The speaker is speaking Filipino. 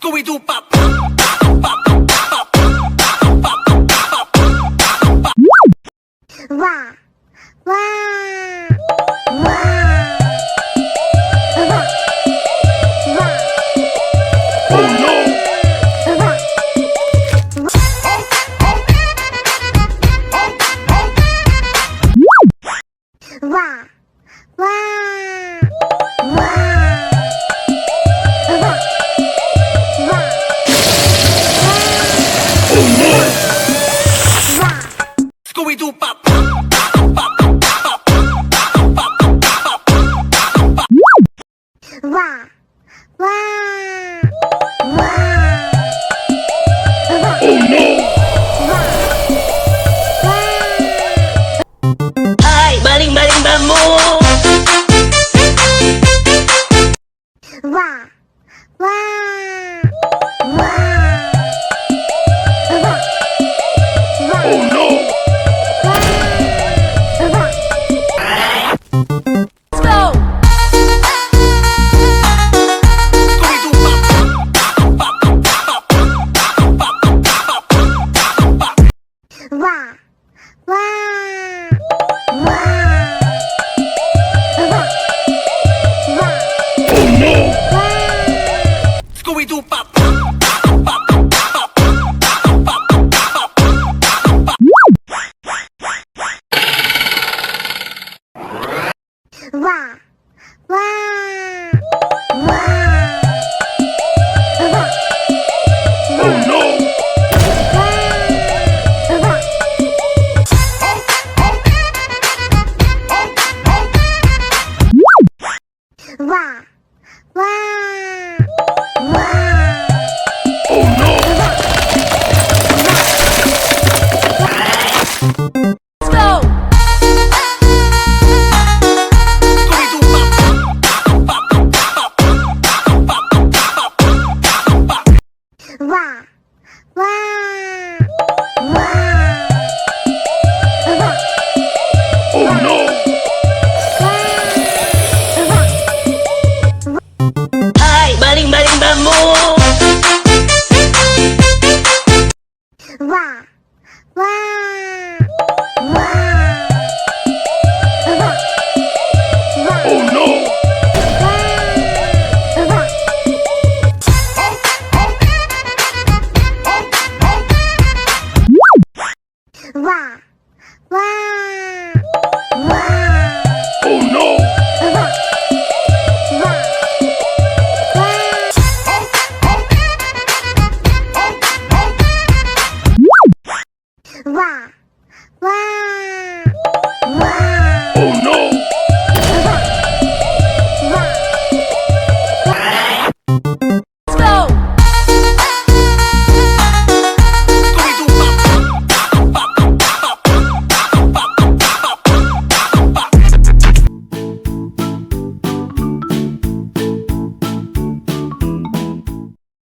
Scooby-Doo pop. Wah, wah, wah, wah, wah. Oh no! Wah. Wah, wah, wah, wah, wah. Oh no! Wah. Scooby-Doo pop. Wah, wah, wah, wah. Oh no! Ay, baling-baling bambu. Wah, wah, wah, wah, wah, Oh no! wah. Let's go. Scooby-Doo pop. Wah, wah, wah, wah, wah, Oh no! wah. Scooby-Doo pop.